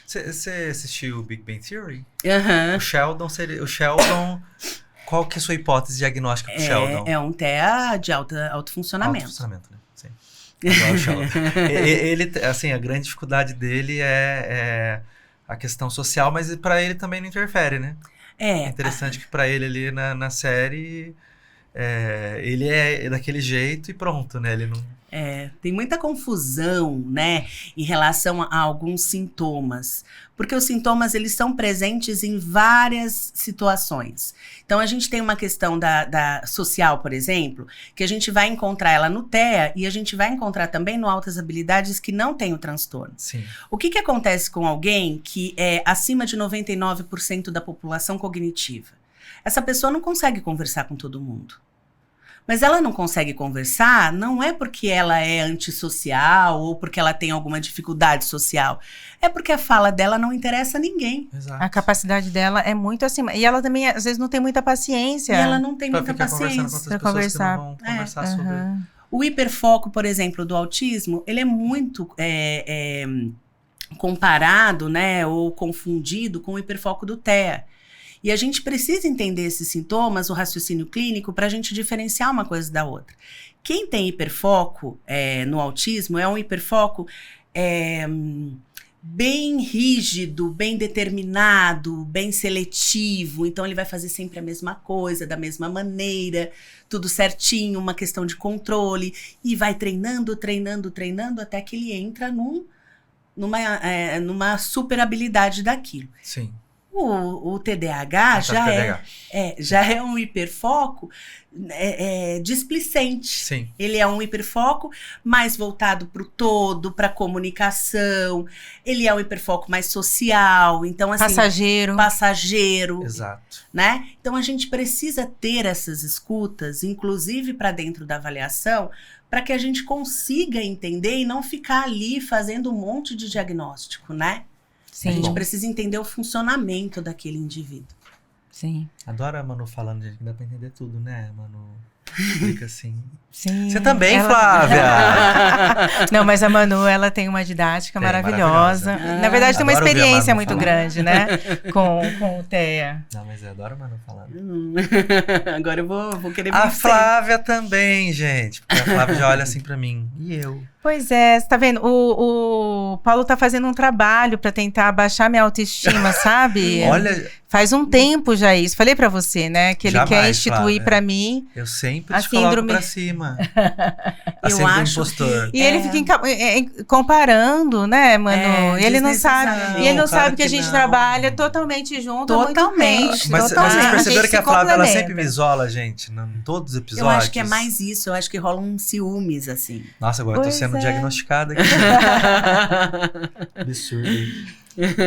Você assistiu Big Bang Theory? Uhum. O Sheldon, qual que é a sua hipótese diagnóstica pro Sheldon? É um TEA de alto funcionamento. Alto funcionamento, né? Sim. Igual o Sheldon. Ele, assim, a grande dificuldade dele é a questão social, mas para ele também não interfere, né? É interessante que para ele ali na série, ele é daquele jeito e pronto, né? Ele não... Tem muita confusão, né, em relação a alguns sintomas, porque os sintomas, eles são presentes em várias situações. Então, a gente tem uma questão da social, por exemplo, que a gente vai encontrar ela no TEA e a gente vai encontrar também no altas habilidades que não tem o transtorno. Sim. O que acontece com alguém que é acima de 99% da população cognitiva? Essa pessoa não consegue conversar com todo mundo. Mas ela não consegue conversar, não é porque ela é antissocial ou porque ela tem alguma dificuldade social. É porque a fala dela não interessa a ninguém. Exato. A capacidade dela é muito acima. E ela também, às vezes, não tem muita paciência. E ela não tem muita Conversando com paciência. outras pessoas que não vão conversar sobre... O hiperfoco, por exemplo, do autismo, ele é muito comparado, né, ou confundido com o hiperfoco do TEA. E a gente precisa entender esses sintomas, o raciocínio clínico, para a gente diferenciar uma coisa da outra. Quem tem hiperfoco no autismo é um hiperfoco bem rígido, bem determinado, bem seletivo. Então, ele vai fazer sempre a mesma coisa, da mesma maneira, tudo certinho, uma questão de controle. E vai treinando, até que ele entra numa super habilidade daquilo. Sim. O TDAH já é um hiperfoco displicente. Sim. Ele é um hiperfoco mais voltado para o todo, para a comunicação. Ele é um hiperfoco mais social. Então, assim, passageiro. Exato. Né? Então, a gente precisa ter essas escutas, inclusive para dentro da avaliação, para que a gente consiga entender e não ficar ali fazendo um monte de diagnóstico, né? Sim. A gente precisa entender o funcionamento daquele indivíduo. Sim. Adoro a Manu falando, gente, que dá pra entender tudo, né, Manu? Fica assim. Sim. Você também, Flávia! Não, mas a Manu, ela tem uma didática maravilhosa. Na verdade, tem uma Adoro experiência muito falando. grande, né? Com o TEA. Não, mas eu adoro a Manu falando. Agora eu vou querer A vencer. Flávia também, gente. Porque a Flávia já olha assim pra mim. E eu? Pois é, você tá vendo? O Paulo tá fazendo um trabalho pra tentar abaixar minha autoestima, sabe? Olha, Faz um tempo já isso. Falei pra você, né? Que ele Jamais, quer instituir Flávia. pra mim. eu sempre A te coloco síndrome- pra cima. A Eu síndrome do acho impostor. E ele fica comparando, né, Manu? E ele não sabe. desnecessariamente. E ele não Claro sabe que a que gente não. trabalha totalmente junto há muito Totalmente. tempo. Mas Totalmente. vocês A perceberam gente que a se Flávia, ela complementa. sempre me isola, gente, em todos os Eu episódios. acho que é mais isso. Eu acho que rola um ciúmes, assim. Nossa, agora eu tô Pois sendo é. diagnosticada aqui. Absurdo.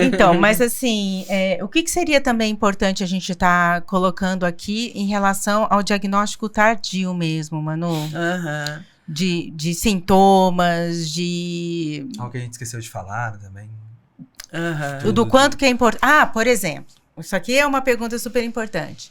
Então, mas assim, o que seria também importante a gente estar colocando aqui em relação ao diagnóstico tardio mesmo, Manu? Aham. De sintomas, de... Algo que a gente esqueceu de falar também. Aham. Tudo. Do quanto que é importante. Ah, por exemplo, isso aqui é uma pergunta super importante.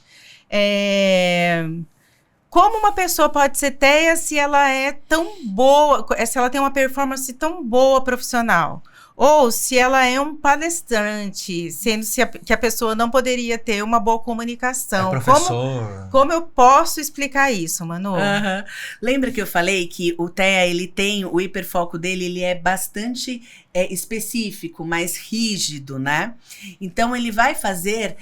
Como uma pessoa pode ser TEA se ela é tão boa, se ela tem uma performance tão boa profissional? Ou se ela é um palestrante, sendo que a pessoa não poderia ter uma boa É comunicação. professor. Como eu posso explicar isso, Manu? Aham. Lembra que eu falei que o TEA, ele tem, o hiperfoco dele, ele é bastante específico, mais rígido, né? Então, ele vai fazer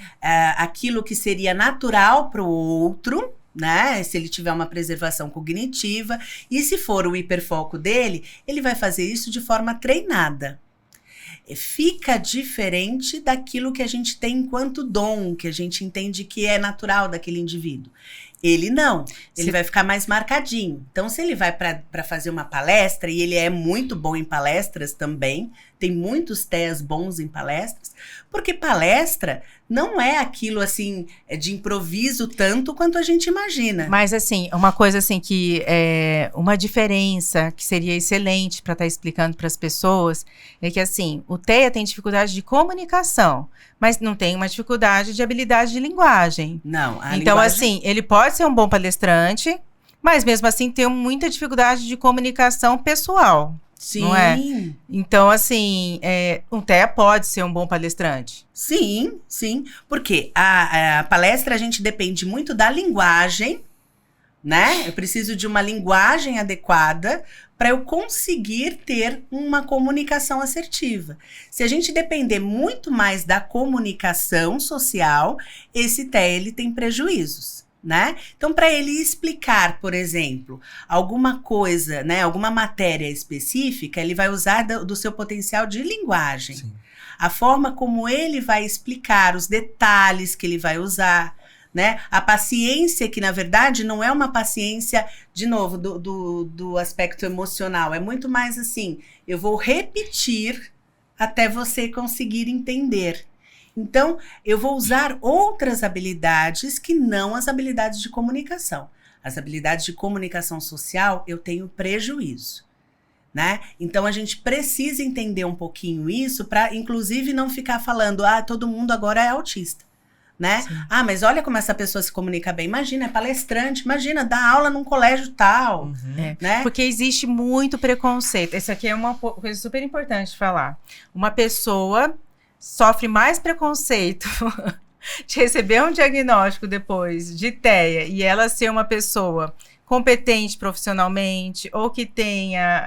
aquilo que seria natural para o outro, né? Se ele tiver uma preservação cognitiva. E se for o hiperfoco dele, ele vai fazer isso de forma treinada. Fica diferente daquilo que a gente tem enquanto dom, que a gente entende que é natural daquele indivíduo. Ele não, ele vai ficar mais marcadinho. Então, se ele vai para fazer uma palestra, e ele é muito bom em palestras também, tem muitos TEAs bons em palestras, porque palestra não é aquilo assim de improviso tanto quanto a gente imagina. Mas assim, uma coisa assim que é uma diferença que seria excelente para estar explicando para as pessoas é que assim, o TEA tem dificuldade de comunicação, mas não tem uma dificuldade de habilidade de linguagem. Não, a Então, linguagem- assim, ele pode ser um bom palestrante, mas mesmo assim tem muita dificuldade de comunicação pessoal. Sim, não é? Então, assim, um TEA pode ser um bom palestrante. sim, sim. Porque a palestra a gente depende muito da linguagem, né? Eu preciso de uma linguagem adequada para eu conseguir ter uma comunicação assertiva. Se a gente depender muito mais da comunicação social, esse TEA ele tem prejuízos, né? Então, para ele explicar, por exemplo, alguma coisa, né, alguma matéria específica, ele vai usar do seu potencial de linguagem. Sim. A forma como ele vai explicar, os detalhes que ele vai usar, né? A paciência, que na verdade não é uma paciência, de novo, do aspecto emocional. É muito mais assim, eu vou repetir até você conseguir entender. Então, eu vou usar outras habilidades que não as habilidades de comunicação. As habilidades de comunicação social, eu tenho prejuízo, né? Então, a gente precisa entender um pouquinho isso para, inclusive, não ficar falando, todo mundo agora é autista, né? Sim. Mas olha como essa pessoa se comunica bem. Imagina, é palestrante, imagina, dá aula num colégio tal, Uhum. né? Porque existe muito preconceito. Isso aqui é uma coisa super importante de falar. Uma pessoa sofre mais preconceito de receber um diagnóstico depois de TEA e ela ser uma pessoa competente profissionalmente ou que tenha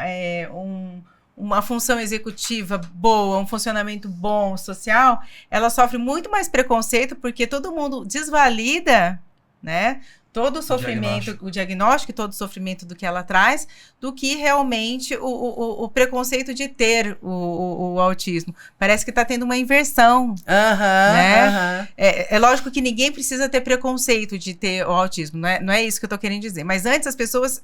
uma função executiva boa, um funcionamento bom social, ela sofre muito mais preconceito porque todo mundo desvalida, né, todo o sofrimento, o diagnóstico e todo o sofrimento do que ela traz, do que realmente o preconceito de ter o autismo. Parece que está tendo uma inversão, né? É lógico que ninguém precisa ter preconceito de ter o autismo, não é isso que eu estou querendo dizer. Mas antes as pessoas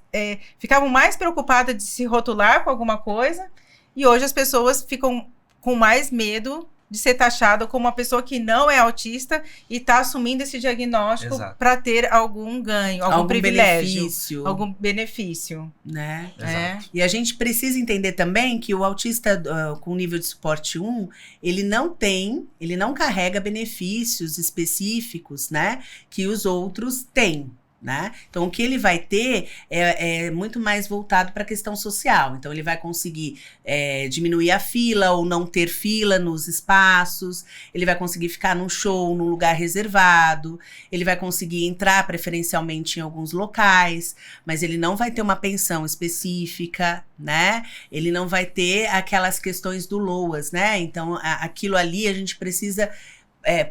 ficavam mais preocupadas de se rotular com alguma coisa, e hoje as pessoas ficam com mais medo de ser taxada como uma pessoa que não é autista e está assumindo esse diagnóstico para ter algum ganho, algum privilégio, algum benefício. Né? E a gente precisa entender também que o autista com nível de suporte 1, ele não carrega benefícios específicos, né, que os outros têm. Né? Então, o que ele vai ter é muito mais voltado para a questão social. Então, ele vai conseguir diminuir a fila ou não ter fila nos espaços, ele vai conseguir ficar num show, num lugar reservado, ele vai conseguir entrar preferencialmente em alguns locais, mas ele não vai ter uma pensão específica, né? Ele não vai ter aquelas questões do LOAS, né? Então, aquilo ali a gente precisa...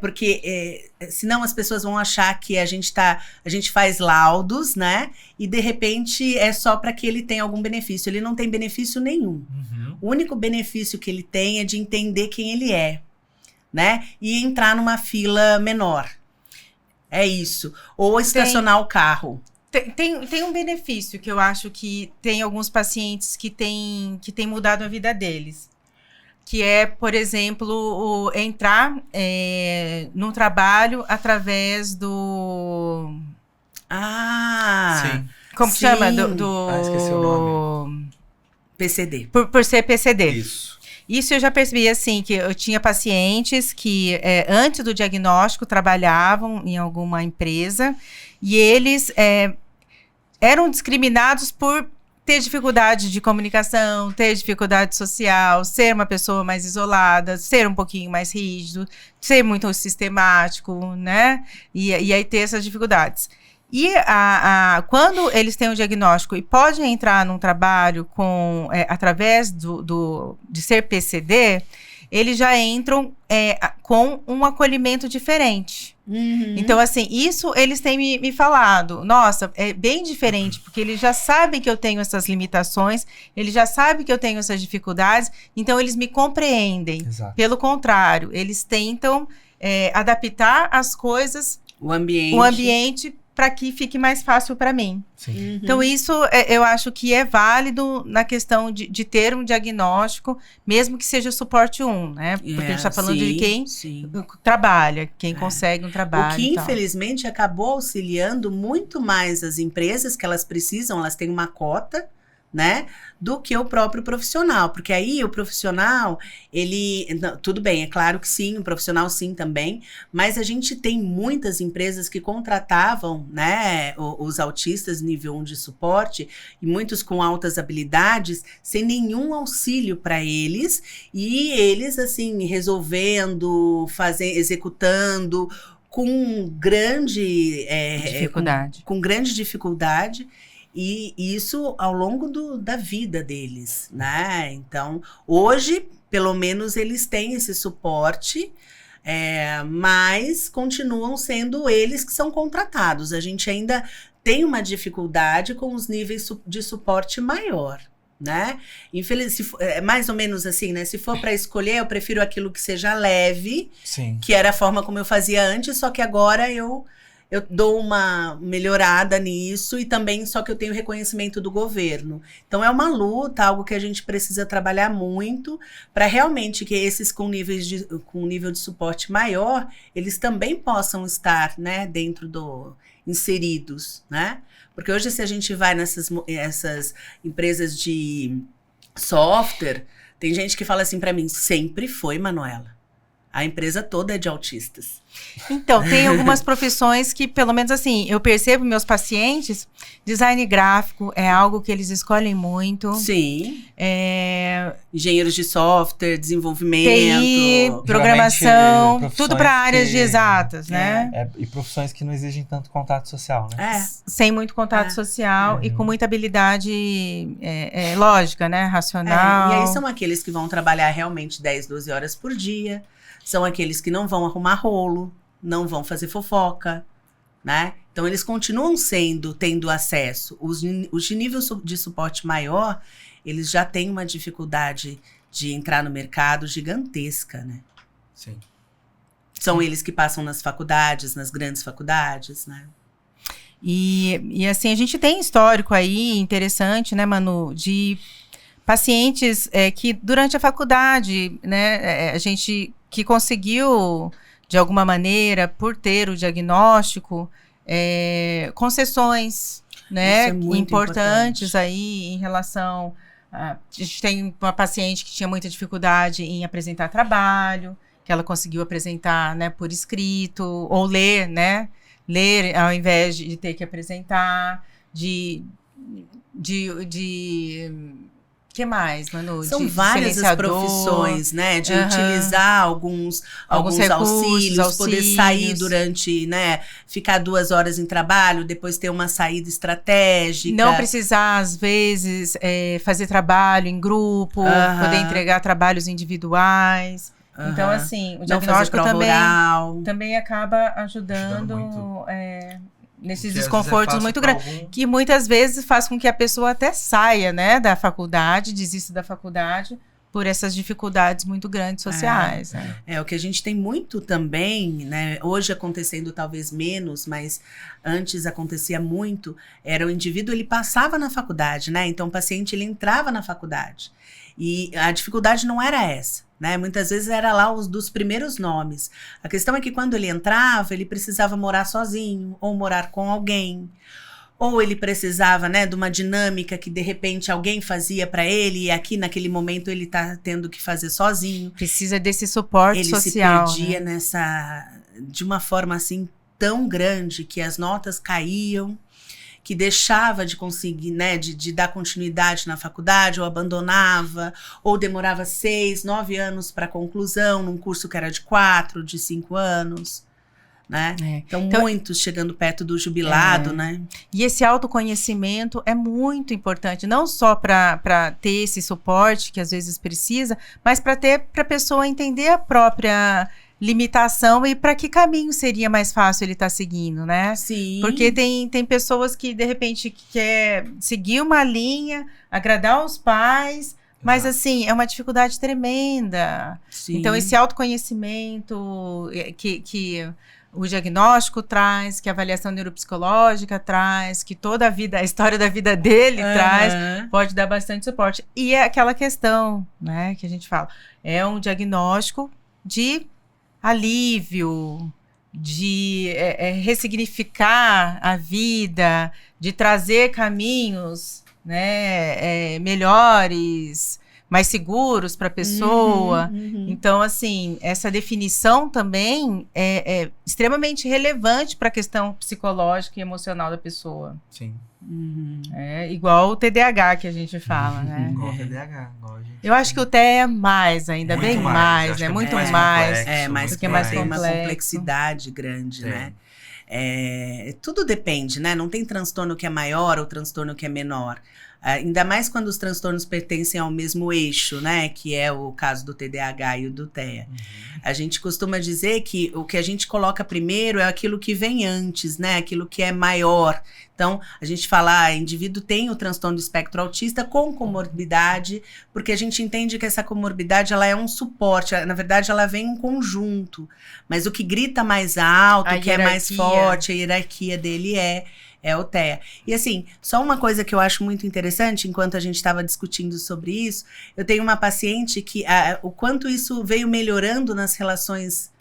porque senão as pessoas vão achar que a gente faz laudos, né? E de repente é só para que ele tenha algum benefício. Ele não tem benefício nenhum. O único benefício que ele tem é de entender quem ele é, né? E entrar numa fila menor. É isso. Ou estacionar o carro. Tem um benefício que eu acho que tem alguns pacientes que tem mudado a vida deles. Que é, por exemplo, entrar num trabalho através do... sim. Como que chama? Esqueci o nome. PCD. Por ser PCD. Isso eu já percebi, assim, que eu tinha pacientes que, antes do diagnóstico, trabalhavam em alguma empresa e eles eram discriminados por ter dificuldade de comunicação, ter dificuldade social, ser uma pessoa mais isolada, ser um pouquinho mais rígido, ser muito sistemático, né? E aí ter essas dificuldades. E quando eles têm um diagnóstico e podem entrar num trabalho através de ser PCD, eles já entram com um acolhimento diferente. Então, assim, isso eles têm me falado. Nossa, é bem diferente, porque eles já sabem que eu tenho essas limitações, eles já sabem que eu tenho essas dificuldades, então eles me compreendem. Exato. Pelo contrário, eles tentam adaptar as coisas, o ambiente para que fique mais fácil para mim. Então, isso eu acho que é válido na questão de ter um diagnóstico, mesmo que seja suporte 1, né? Porque a gente está falando de quem trabalha, quem consegue um trabalho. O que, infelizmente, acabou auxiliando muito mais as empresas, que elas têm uma cota, né, do que o próprio profissional, porque aí o profissional, tudo bem, é claro que sim, o profissional sim também, mas a gente tem muitas empresas que contratavam, né, os autistas nível 1 de suporte, e muitos com altas habilidades, sem nenhum auxílio para eles, e eles, assim, resolvendo, executando, com grande dificuldade. Com grande dificuldade. E isso ao longo da vida deles, né? Então, hoje, pelo menos, eles têm esse suporte, mas continuam sendo eles que são contratados. A gente ainda tem uma dificuldade com os níveis de suporte maior, né? Infelizmente, mais ou menos assim, né? Se for para escolher, eu prefiro aquilo que seja leve, que era a forma como eu fazia antes, só que agora eu dou uma melhorada nisso e também só que eu tenho reconhecimento do governo. Então, é uma luta, algo que a gente precisa trabalhar muito para realmente que esses com nível de suporte maior, eles também possam estar, né, inseridos, né? Porque hoje, se a gente vai essas empresas de software, tem gente que fala assim para mim, sempre foi, Manuela. A empresa toda é de autistas. Então, tem algumas profissões que, pelo menos assim, eu percebo meus pacientes, design gráfico é algo que eles escolhem muito. Sim. Engenheiros de software, desenvolvimento. TI, programação, tudo para áreas de exatas, né? E profissões que não exigem tanto contato social, né? Sem muito contato social e com muita habilidade lógica, né? Racional. E aí são aqueles que vão trabalhar realmente 10, 12 horas por dia. São aqueles que não vão arrumar rolo, não vão fazer fofoca, né? Então, eles continuam tendo acesso. Os de nível de suporte maior, eles já têm uma dificuldade de entrar no mercado gigantesca, né? Sim. São eles que passam nas faculdades, nas grandes faculdades, né? E assim, a gente tem histórico aí interessante, né, Manu, de pacientes que durante a faculdade, né, a gente que conseguiu, de alguma maneira, por ter o diagnóstico, concessões, né, Isso é muito importantes importante. aí em relação a gente tem uma paciente que tinha muita dificuldade em apresentar trabalho, que ela conseguiu apresentar, né, por escrito, ou ler, né, ler ao invés de ter que apresentar, que mais, Manu? São várias as silenciador, profissões, né? De Aham. utilizar alguns recursos, auxílios, poder sair durante, né? Ficar 2 horas em trabalho, depois ter uma saída estratégica. Não precisar, às vezes, fazer trabalho em grupo, Aham. poder entregar trabalhos individuais. Aham. Então, assim, o Não fazer diagnóstico prova oral. também acaba ajudando muito. nesses Que às vezes é desconfortos fácil muito pra grandes. algum. Que muitas vezes faz com que a pessoa até saia, né, da faculdade, desista da faculdade, por essas dificuldades muito grandes sociais. Né? O que a gente tem muito também, né? Hoje acontecendo talvez menos, mas antes acontecia muito, era o indivíduo, ele passava na faculdade, né? Então o paciente, ele entrava na faculdade. E a dificuldade não era essa, né? Muitas vezes era lá os dos primeiros nomes. A questão é que quando ele entrava, ele precisava morar sozinho, ou morar com alguém. Ou ele precisava, né, de uma dinâmica que de repente alguém fazia para ele e aqui naquele momento ele tá tendo que fazer sozinho. Precisa desse suporte Ele social. se perdia, né? de uma forma assim tão grande que as notas caíam, que deixava de conseguir, né, de dar continuidade na faculdade, ou abandonava, ou demorava 6, 9 anos para conclusão, num curso que era de 4, de 5 anos. Né? Então, muitos chegando perto do jubilado, né? E esse autoconhecimento é muito importante, não só para ter esse suporte que às vezes precisa, mas para a pessoa entender a própria limitação e para que caminho seria mais fácil ele estar seguindo, né? Sim. Porque tem pessoas que, de repente, quer seguir uma linha, agradar os pais, mas, assim, é uma dificuldade tremenda. Sim. Então, esse autoconhecimento que o diagnóstico traz, que a avaliação neuropsicológica traz, que toda a história da vida dele traz, pode dar bastante suporte. E é aquela questão, né, que a gente fala, é um diagnóstico de alívio, de ressignificar a vida, de trazer caminhos, né, melhores, mais seguros para a pessoa. Então, assim, essa definição também é extremamente relevante para a questão psicológica e emocional da pessoa. Sim. É igual o TDAH que a gente fala, né? Igual o TDAH, igual a gente. Eu acho que o TEA é mais, ainda Muito bem mais, mais, acho né? que é Muito mais mais. complexo, mas porque é mais tem uma complexo. complexidade grande, Tem. né? Tudo depende, né? Não tem transtorno que é maior ou transtorno que é menor. Ainda mais quando os transtornos pertencem ao mesmo eixo, né? Que é o caso do TDAH e o do TEA. A gente costuma dizer que o que a gente coloca primeiro é aquilo que vem antes, né? Aquilo que é maior. Então, a gente fala, indivíduo tem o transtorno do espectro autista com comorbidade, porque a gente entende que essa comorbidade, ela é um suporte, na verdade, ela vem em conjunto. Mas o que grita mais alto, o que é mais forte, a hierarquia dele é o TEA. E assim, só uma coisa que eu acho muito interessante, enquanto a gente estava discutindo sobre isso, eu tenho uma paciente que, o quanto isso veio melhorando nas relações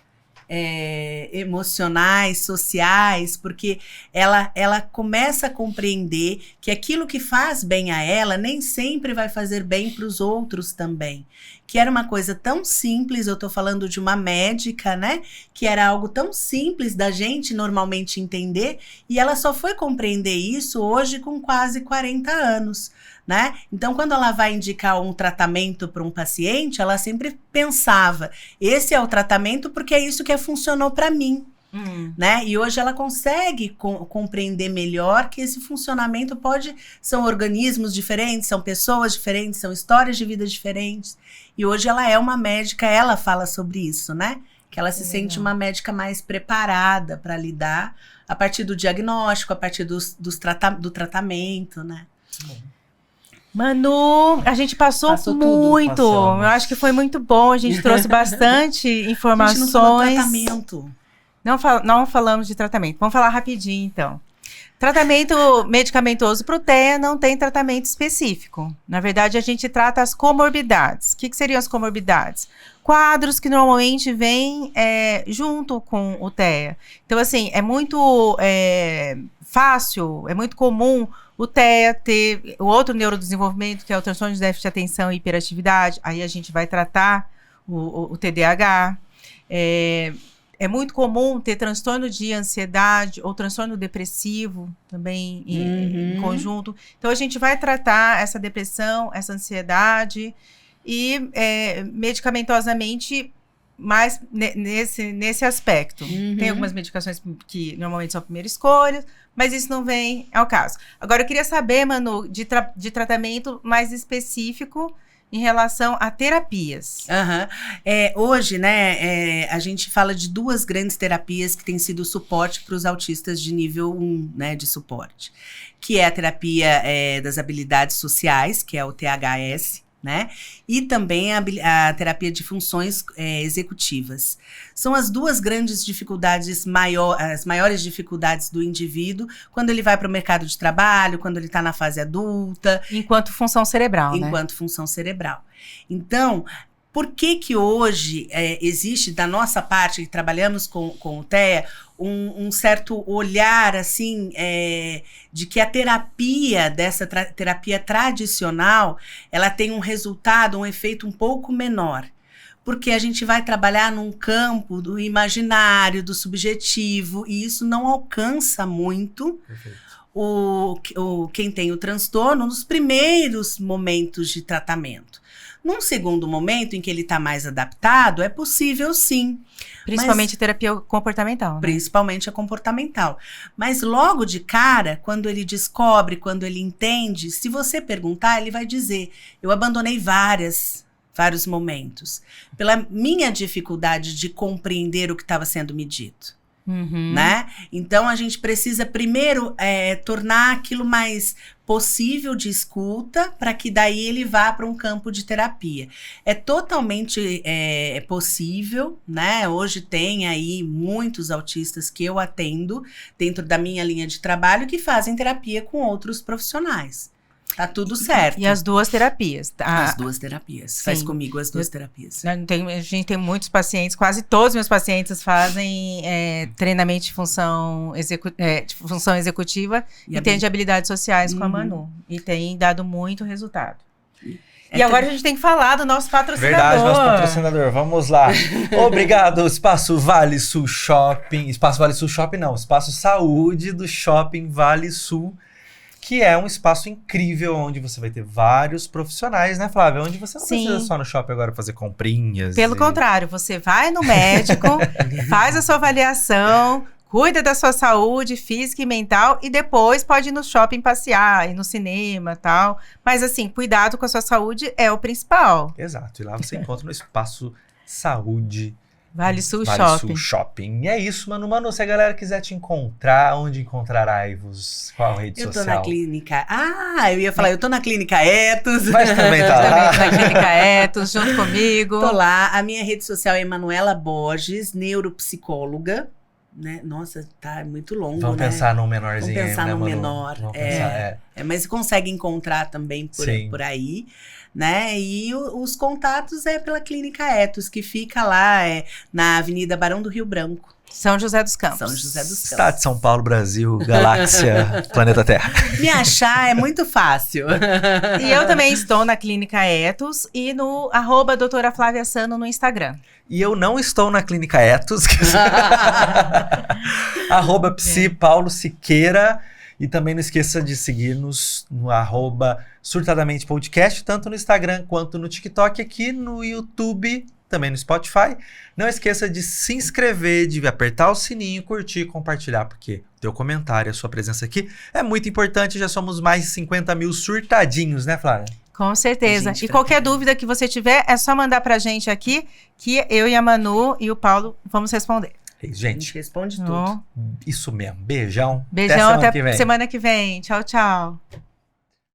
emocionais, sociais, porque ela começa a compreender que aquilo que faz bem a ela nem sempre vai fazer bem para os outros também. Que era uma coisa tão simples, eu tô falando de uma médica, né? Que era algo tão simples da gente normalmente entender, e ela só foi compreender isso hoje com quase 40 anos. Né? Então, quando ela vai indicar um tratamento para um paciente, ela sempre pensava, esse é o tratamento porque é isso que funcionou para mim. Né? E hoje ela consegue compreender melhor que esse funcionamento são organismos diferentes, são pessoas diferentes, são histórias de vida diferentes. E hoje ela é uma médica, ela fala sobre isso, né? que ela se sente uma médica mais preparada para lidar a partir do diagnóstico, a partir do tratamento, né? Manu, a gente passou muito. Passamos. Eu acho que foi muito bom. A gente trouxe bastante informações. A gente não falou tratamento. Não falamos de tratamento. Vamos falar rapidinho, então. Tratamento medicamentoso para o TEA não tem tratamento específico. Na verdade, a gente trata as comorbidades. O que seriam as comorbidades? Quadros que normalmente vêm junto com o TEA. Então, assim, é muito fácil, é muito comum o TEA ter o outro neurodesenvolvimento, que é o transtorno de déficit de atenção e hiperatividade. Aí a gente vai tratar o TDAH. É muito comum ter transtorno de ansiedade ou transtorno depressivo também em conjunto. Então, a gente vai tratar essa depressão, essa ansiedade e medicamentosamente mais nesse aspecto. Tem algumas medicações que normalmente são a primeira escolha, mas isso não vem ao caso. Agora, eu queria saber, Manu, de tratamento mais específico em relação a terapias. Hoje, né, a gente fala de 2 grandes terapias que têm sido suporte para os autistas de nível 1, né, de suporte. Que é a terapia das habilidades sociais, que é o THS, né? E também a terapia de funções executivas. São as 2 grandes dificuldades, as maiores dificuldades do indivíduo quando ele vai para o mercado de trabalho, quando ele está na fase adulta. Enquanto função cerebral, né? Enquanto função cerebral. Então, por que hoje existe, da nossa parte, que trabalhamos com o TEA, um certo olhar, assim, de que a terapia, dessa terapia tradicional, ela tem um resultado, um efeito um pouco menor. Porque a gente vai trabalhar num campo do imaginário, do subjetivo, e isso não alcança muito quem tem o transtorno nos primeiros momentos de tratamento. Num segundo momento, em que ele está mais adaptado, é possível sim. Principalmente a terapia comportamental, né? Principalmente a comportamental. Mas logo de cara, quando ele descobre, quando ele entende, se você perguntar, ele vai dizer, eu abandonei vários momentos, pela minha dificuldade de compreender o que estava sendo me dito. Né? Então, a gente precisa primeiro tornar aquilo mais possível de escuta, para que daí ele vá para um campo de terapia. É totalmente possível, né? Hoje tem aí muitos autistas que eu atendo dentro da minha linha de trabalho que fazem terapia com outros profissionais. Tá tudo certo. E as 2 terapias. As 2 terapias. Sim. Faz comigo as 2 terapias. A gente tem muitos pacientes, quase todos os meus pacientes fazem treinamento de função executiva e tem de habilidades sociais com a Manu. E tem dado muito resultado. E agora a gente tem que falar do nosso patrocinador. Verdade, nosso patrocinador. Vamos lá. Obrigado, Espaço Vale Sul Shopping. Espaço Vale Sul Shopping não, Espaço Saúde do Shopping Vale Sul, que é um espaço incrível onde você vai ter vários profissionais, né, Flávia? Onde você não precisa só no shopping agora fazer comprinhas. Pelo contrário, você vai no médico, faz a sua avaliação, cuida da sua saúde física e mental e depois pode ir no shopping passear, ir no cinema e tal. Mas assim, cuidado com a sua saúde é o principal. Exato, e lá você encontra no Espaço Saúde Vale Sul Shopping. E é isso, Manu. Se a galera quiser te encontrar, onde encontrará-vos? Qual rede social? Eu tô na clínica. Eu ia falar, eu tô na Clínica Etos. Mas também tá lá. Também na Clínica Etos, junto comigo. Tô lá. A minha rede social é Emanuela Borges, neuropsicóloga. Né? Nossa, tá muito longo, Vamos pensar num menorzinho. Vamos pensar né, num Manu? menor. Vamos pensar, mas você consegue encontrar também por aí. Né? E os contatos é pela Clínica Etos, que fica lá na Avenida Barão do Rio Branco. São José dos Campos. São José dos Campos. Estado de São Paulo, Brasil, galáxia, planeta Terra. Me achar é muito fácil. E eu também estou na Clínica Etos e no @doutora Flávia Sano no Instagram. E eu não estou na Clínica Etos. @psi Paulo Siqueira. E também não esqueça de seguir-nos no @surtadamente podcast, tanto no Instagram quanto no TikTok, aqui no YouTube, também no Spotify. Não esqueça de se inscrever, de apertar o sininho, curtir e compartilhar, porque o teu comentário, a sua presença aqui é muito importante. Já somos mais de 50 mil surtadinhos, né, Flávia? Com certeza. Gente, E pra qualquer caramba. dúvida que você tiver, é só mandar pra gente aqui, que eu e a Manu e o Paulo vamos responder. A gente Gente, responde tudo. Bom, isso mesmo. Beijão. beijão, semana até que vem. semana que vem. Tchau, tchau.